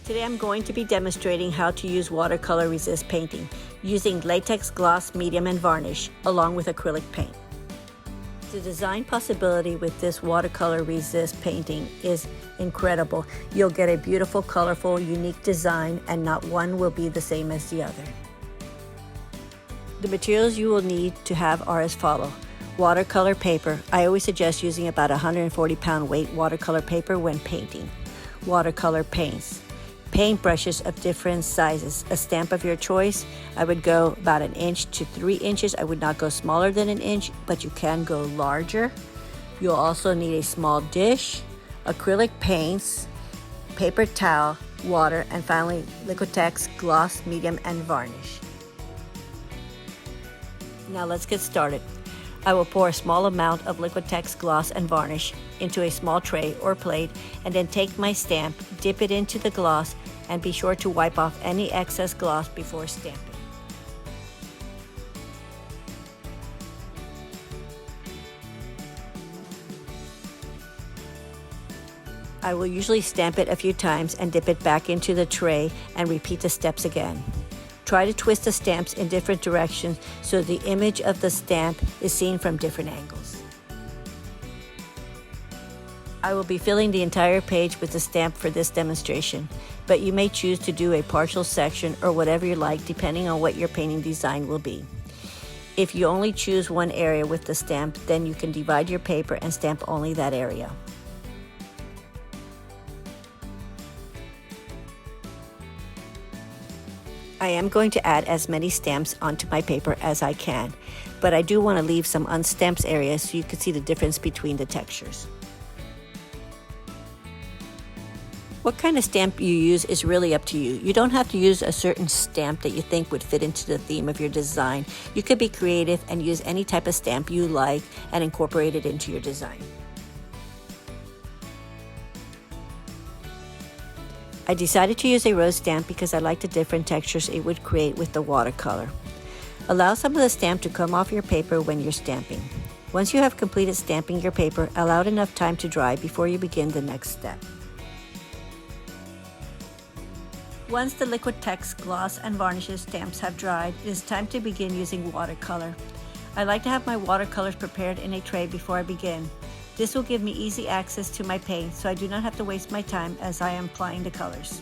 Today I'm going to be demonstrating how to use watercolor resist painting using Liquitex Gloss Medium and Varnish along with acrylic paint. The design possibility with this watercolor resist painting is incredible. You'll get a beautiful, colorful, unique design, and not one will be the same as the other. The materials you will need to have are as follow. Watercolor paper. I always suggest using about 140 pound weight watercolor paper when painting. Watercolor paints. Paint brushes of different sizes. A stamp of your choice. I would go about 1 inch to 3 inches. I would not go smaller than 1 inch, but you can go larger. You'll also need a small dish, acrylic paints, paper towel, water, and finally Liquitex Gloss Medium and Varnish. Now let's get started. I will pour a small amount of Liquitex Gloss and Varnish into a small tray or plate and then take my stamp, dip it into the gloss, and be sure to wipe off any excess gloss before stamping. I will usually stamp it a few times and dip it back into the tray and repeat the steps again. Try to twist the stamps in different directions so the image of the stamp is seen from different angles. I will be filling the entire page with the stamp for this demonstration, but you may choose to do a partial section or whatever you like depending on what your painting design will be. If you only choose one area with the stamp, then you can divide your paper and stamp only that area. I am going to add as many stamps onto my paper as I can, but I do want to leave some unstamped areas so you can see the difference between the textures. What kind of stamp you use is really up to you. You don't have to use a certain stamp that you think would fit into the theme of your design. You could be creative and use any type of stamp you like and incorporate it into your design. I decided to use a rose stamp because I like the different textures it would create with the watercolor. Allow some of the stamp to come off your paper when you're stamping. Once you have completed stamping your paper, allow it enough time to dry before you begin the next step. Once the Liquitex Gloss and Varnishes stamps have dried, it is time to begin using watercolor. I like to have my watercolors prepared in a tray before I begin. This will give me easy access to my paint so I do not have to waste my time as I am applying the colors.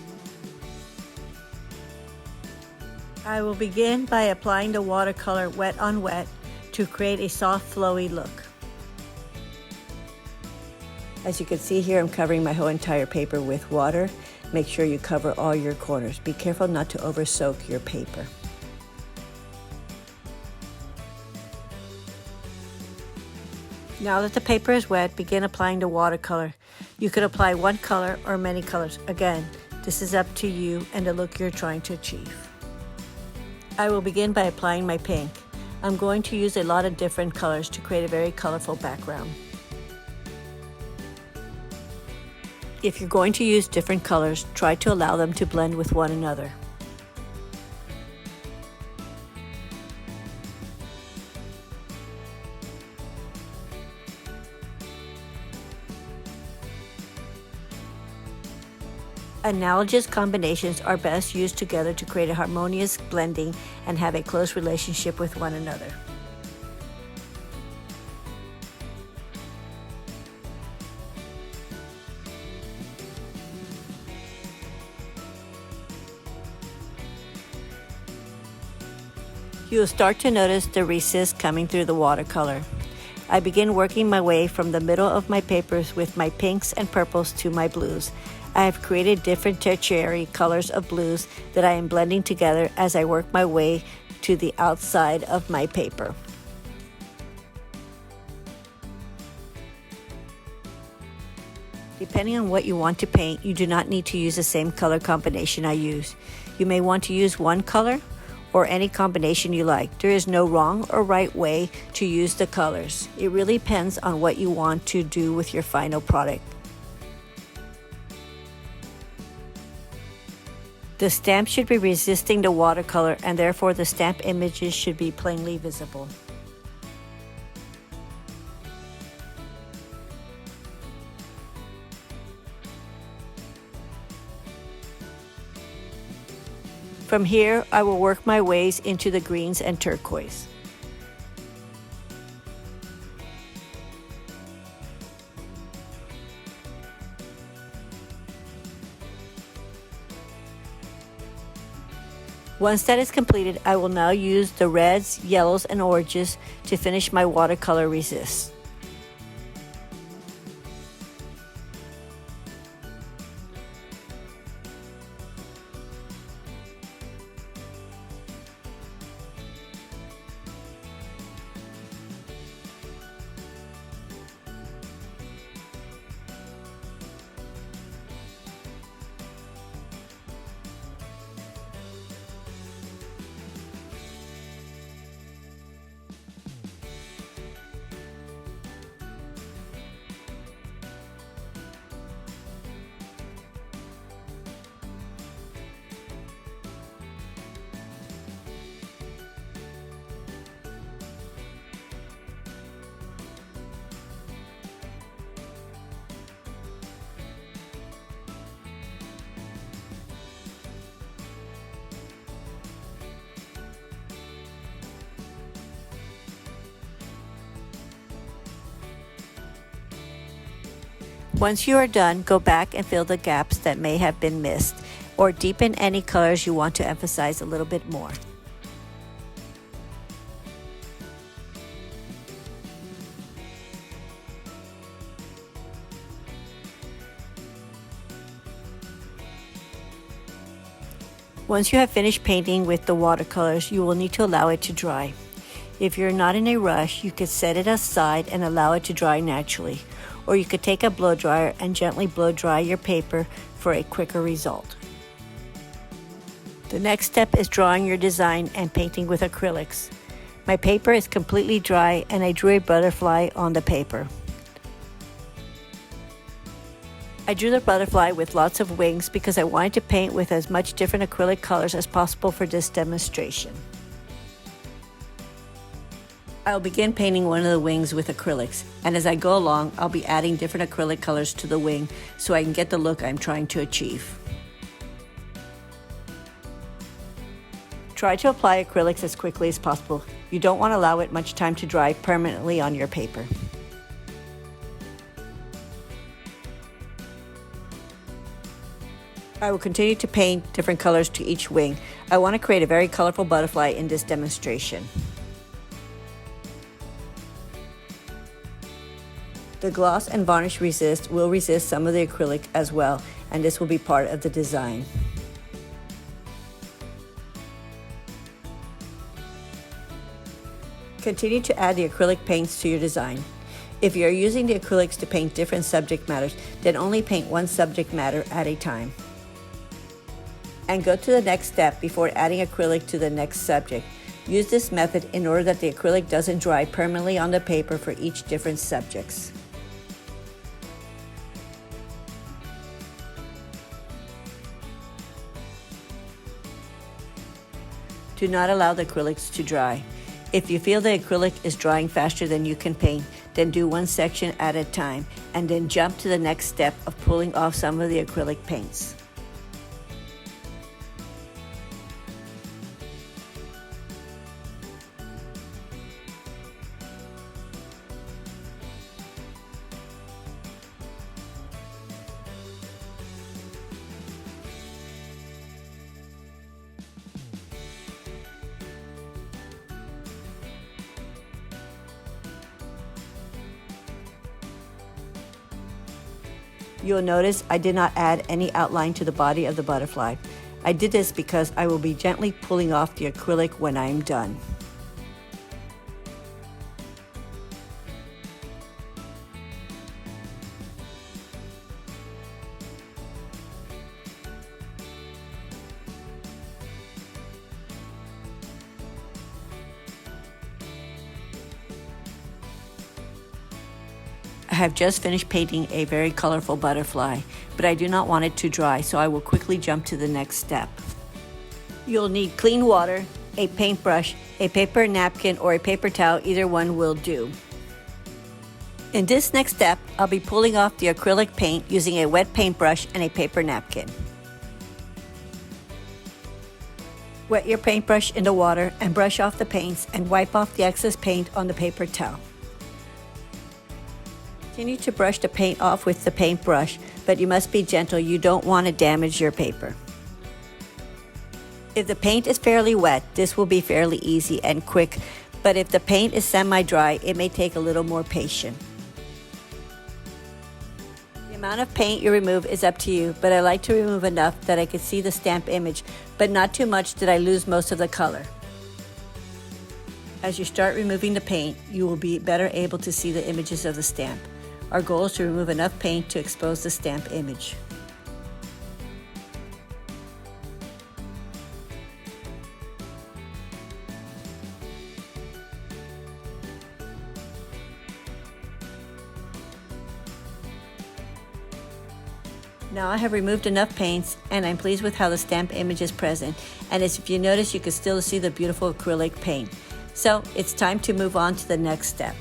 I will begin by applying the watercolor wet on wet to create a soft flowy look. As you can see here, I'm covering my whole entire paper with water. Make sure you cover all your corners. Be careful not to over soak your paper. Now that the paper is wet, begin applying the watercolor. You could apply one color or many colors. Again, this is up to you and the look you're trying to achieve. I will begin by applying my pink. I'm going to use a lot of different colors to create a very colorful background. If you're going to use different colors, try to allow them to blend with one another. Analogous combinations are best used together to create a harmonious blending and have a close relationship with one another. You will start to notice the resist coming through the watercolor. I begin working my way from the middle of my papers with my pinks and purples to my blues. I have created different tertiary colors of blues that I am blending together as I work my way to the outside of my paper. Depending on what you want to paint, you do not need to use the same color combination I use. You may want to use one color or any combination you like. There is no wrong or right way to use the colors. It really depends on what you want to do with your final product. The stamp should be resisting the watercolor and therefore the stamp images should be plainly visible. From here, I will work my ways into the greens and turquoise. Once that is completed, I will now use the reds, yellows, and oranges to finish my watercolor resist. Once you are done, go back and fill the gaps that may have been missed, or deepen any colors you want to emphasize a little bit more. Once you have finished painting with the watercolors, you will need to allow it to dry. If you're not in a rush, you could set it aside and allow it to dry naturally, or you could take a blow dryer and gently blow dry your paper for a quicker result. The next step is drawing your design and painting with acrylics. My paper is completely dry and I drew a butterfly on the paper. I drew the butterfly with lots of wings because I wanted to paint with as much different acrylic colors as possible for this demonstration. I'll begin painting one of the wings with acrylics, and as I go along, I'll be adding different acrylic colors to the wing so I can get the look I'm trying to achieve. Try to apply acrylics as quickly as possible. You don't want to allow it much time to dry permanently on your paper. I will continue to paint different colors to each wing. I want to create a very colorful butterfly in this demonstration. The gloss and varnish resist will resist some of the acrylic as well, and this will be part of the design. Continue to add the acrylic paints to your design. If you are using the acrylics to paint different subject matters, then only paint one subject matter at a time. And go to the next step before adding acrylic to the next subject. Use this method in order that the acrylic doesn't dry permanently on the paper for each different subjects. Do not allow the acrylics to dry. If you feel the acrylic is drying faster than you can paint, then do one section at a time and then jump to the next step of pulling off some of the acrylic paints. You'll notice I did not add any outline to the body of the butterfly. I did this because I will be gently pulling off the acrylic when I am done. I have just finished painting a very colorful butterfly, but I do not want it to dry, so I will quickly jump to the next step. You'll need clean water, a paintbrush, a paper napkin, or a paper towel, either one will do. In this next step, I'll be pulling off the acrylic paint using a wet paintbrush and a paper napkin. Wet your paintbrush in the water and brush off the paints and wipe off the excess paint on the paper towel. Continue to brush the paint off with the paintbrush, but you must be gentle. You don't want to damage your paper. If the paint is fairly wet, this will be fairly easy and quick, but if the paint is semi-dry, it may take a little more patience. The amount of paint you remove is up to you, but I like to remove enough that I could see the stamp image, but not too much that I lose most of the color. As you start removing the paint, you will be better able to see the images of the stamp. Our goal is to remove enough paint to expose the stamp image. Now I have removed enough paints and I'm pleased with how the stamp image is present, and as if you notice, you can still see the beautiful acrylic paint. So it's time to move on to the next step.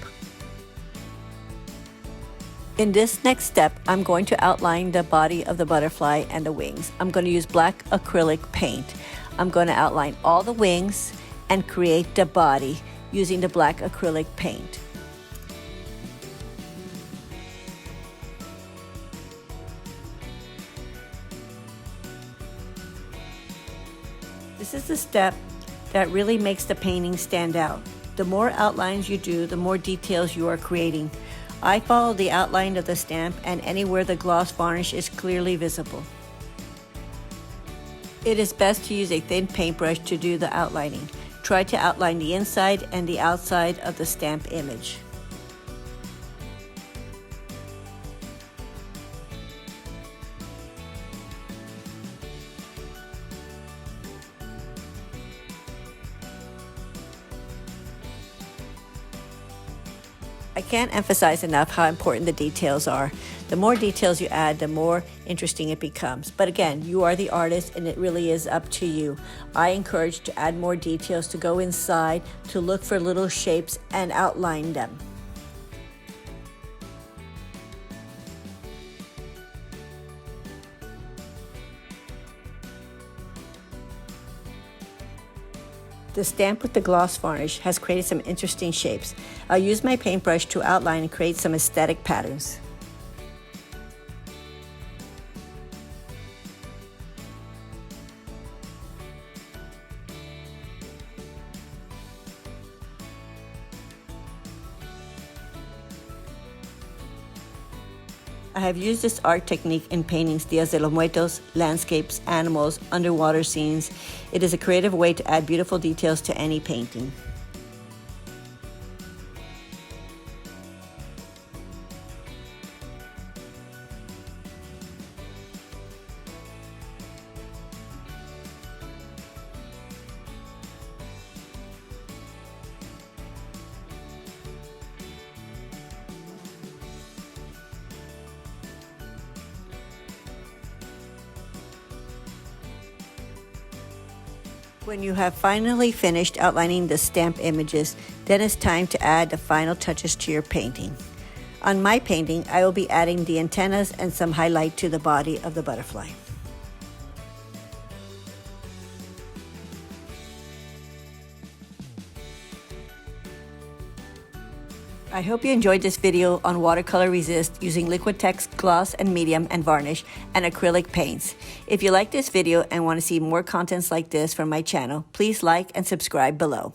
In this next step, I'm going to outline the body of the butterfly and the wings. I'm going to use black acrylic paint. I'm going to outline all the wings and create the body using the black acrylic paint. This is the step that really makes the painting stand out. The more outlines you do, the more details you are creating. I follow the outline of the stamp and anywhere the gloss varnish is clearly visible. It is best to use a thin paintbrush to do the outlining. Try to outline the inside and the outside of the stamp image. I can't emphasize enough how important the details are. The more details you add, the more interesting it becomes. But again, you are the artist and it really is up to you. I encourage to add more details, to go inside, to look for little shapes and outline them. The stamp with the gloss varnish has created some interesting shapes. I'll use my paintbrush to outline and create some aesthetic patterns. I have used this art technique in paintings Días de los Muertos, landscapes, animals, underwater scenes. It is a creative way to add beautiful details to any painting. When you have finally finished outlining the stamp images, then it's time to add the final touches to your painting. On my painting, I will be adding the antennas and some highlight to the body of the butterfly. I hope you enjoyed this video on watercolor resist using Liquitex Gloss and Medium and Varnish and acrylic paints. If you like this video and want to see more contents like this from my channel, please like and subscribe below.